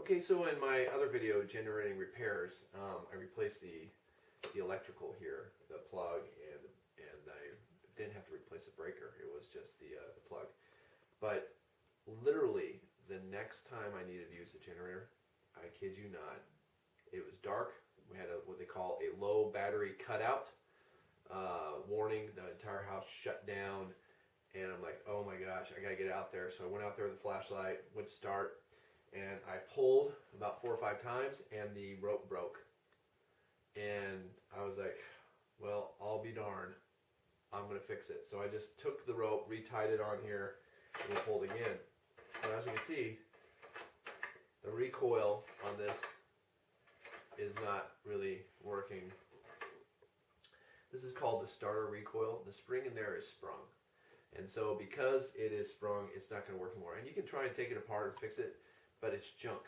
Okay, so in my other video, generating repairs, I replaced the electrical here, the plug, and I didn't have to replace the breaker. It was just the plug. But literally, the next time I needed to use the generator, I kid you not, it was dark. We had what they call a low battery cutout warning. The entire house shut down, and I'm like, oh my gosh, I gotta get out there. So I went out there with a flashlight, went to start, and I pulled about 4 or 5 times, and the rope broke. And I was like, well, I'll be darned, I'm gonna fix it. So I just took the rope, retied it on here, and pulled again. And as you can see, the recoil on this is not really working. This is called the starter recoil. The spring in there is sprung. And so because it is sprung, it's not going to work anymore. And you can try and take it apart and fix it, but it's junk.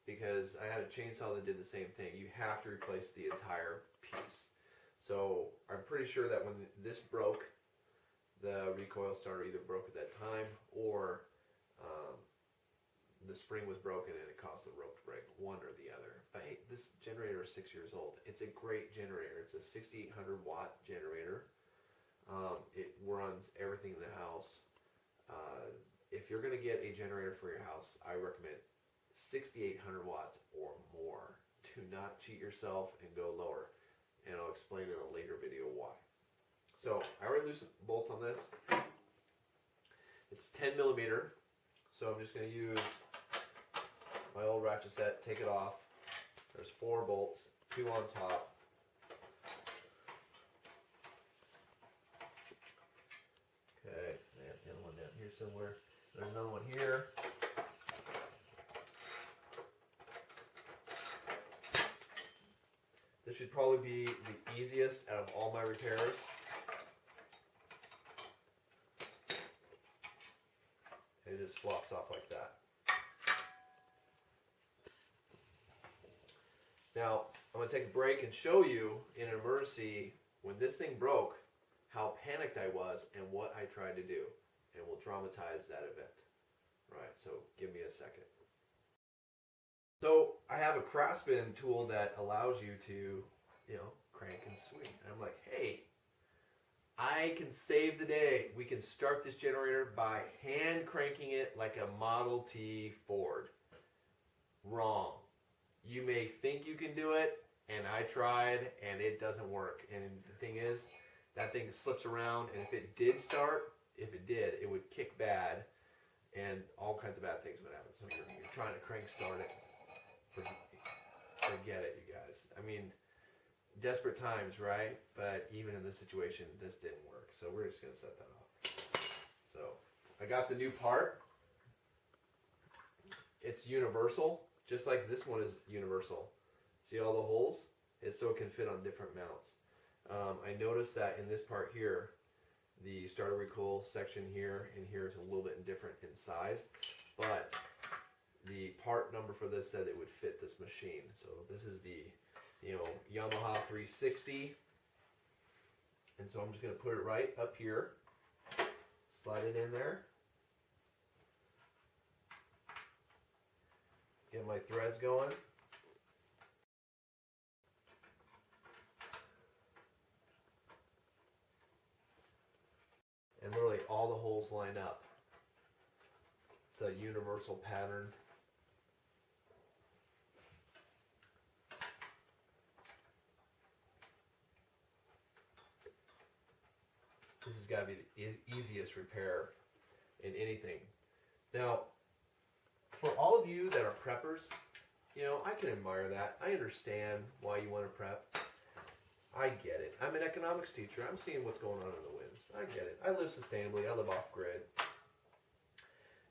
Because I had a chainsaw that did the same thing. You have to replace the entire piece. So I'm pretty sure that when this broke, the recoil starter either broke at that time, or the spring was broken and it caused the rope to break, one or the other. But hey, this generator is 6 years old. It's a great generator. It's a 6,800 watt generator. It runs everything in the house. If you're going to get a generator for your house, I recommend 6,800 watts or more. Do not cheat yourself and go lower. And I'll explain in a later video why. So I already loosened bolts on this. It's 10 millimeter. So I'm just going to use my old ratchet set, take it off. There's 4 bolts, 2 on top. Okay, I have the other one down here somewhere. There's another one here. This should probably be the easiest out of all my repairs. It just flops off like that. Now, I'm going to take a break and show you in an emergency when this thing broke, how panicked I was and what I tried to do. And we'll dramatize that event. Right, so give me a second. So I have a Craftsman tool that allows you to, crank and swing. And I'm like, hey, I can save the day. We can start this generator by hand cranking it like a Model T Ford. Wrong. You may think you can do it, and I tried, and it doesn't work. And the thing is, that thing slips around, and if it did start, it would kick bad, and all kinds of bad things would happen. So you're trying to crank start it. Forget it, you guys. I mean, desperate times, right? But even in this situation, this didn't work. So we're just going to set that off. So I got the new part. It's universal, just like this one is universal. See all the holes? It's so it can fit on different mounts. I noticed that in this part here, the starter recoil section here and here is a little bit different in size, but the part number for this said it would fit this machine. So this is the Yamaha 360, and so I'm just going to put it right up here, slide it in there, get my threads going, and literally all the holes line up. It's a universal pattern. This has got to be the easiest repair in anything. Now, for all of you that are preppers, I can admire that. I understand why you want to prep. I get it. I'm an economics teacher. I'm seeing what's going on in the winds. I get it. I live sustainably. I live off grid.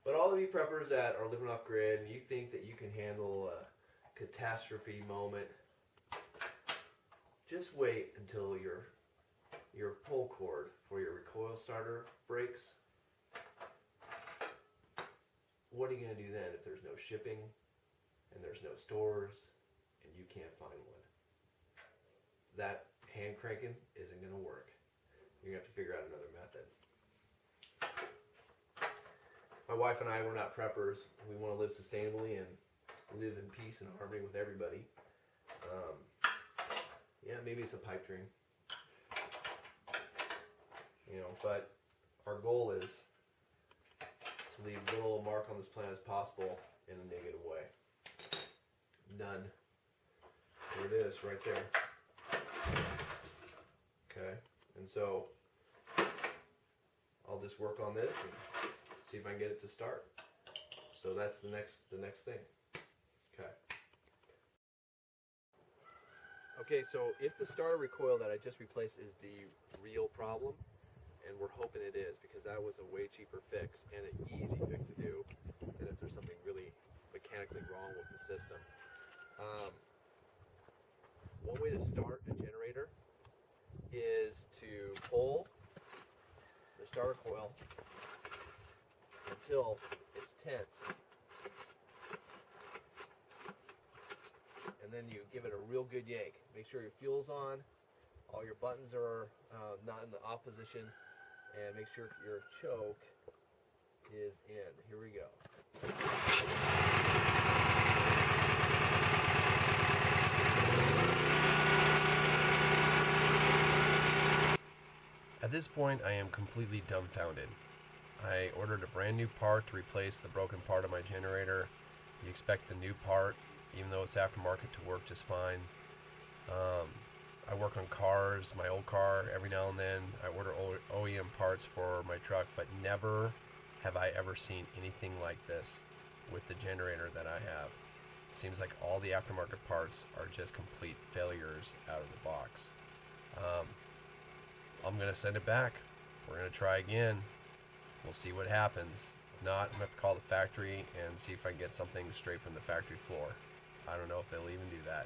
But all of you preppers that are living off grid and you think that you can handle a catastrophe moment, just wait until your pull cord for your recoil starter breaks. What are you going to do then if there's no shipping and there's no stores and you can't find one? That hand cranking isn't going to work. You're going to have to figure out another method. My wife and I, we're not preppers. We want to live sustainably, and live in peace and harmony with everybody. Yeah, maybe it's a pipe dream. You know, but our goal is to leave as little mark on this planet as possible in a negative way. None. There it is, right there. Okay, and so I'll just work on this and see if I can get it to start. So that's the next thing. Okay. Okay, so if the starter recoil that I just replaced is the real problem, and we're hoping it is, because that was a way cheaper fix and an easy fix to do than if there's something really mechanically wrong with the system. One way to start a generator is to pull the starter coil until it's tense, and then you give it a real good yank. Make sure your fuel's on, all your buttons are not in the off position, and make sure your choke is in. Here we go. At this point, I am completely dumbfounded. I ordered a brand new part to replace the broken part of my generator. You expect the new part, even though it's aftermarket, to work just fine. I work on cars, my old car, every now and then. I order OEM parts for my truck, but never have I ever seen anything like this with the generator that I have. Seems like all the aftermarket parts are just complete failures out of the box. I'm going to send it back. We're going to try again. We'll see what happens. If not, I'm going to have to call the factory and see if I can get something straight from the factory floor. I don't know if they'll even do that.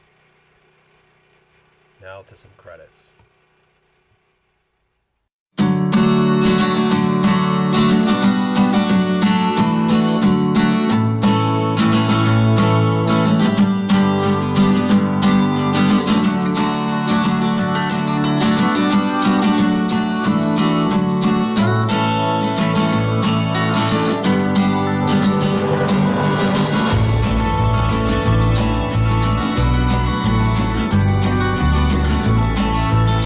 Now to some credits.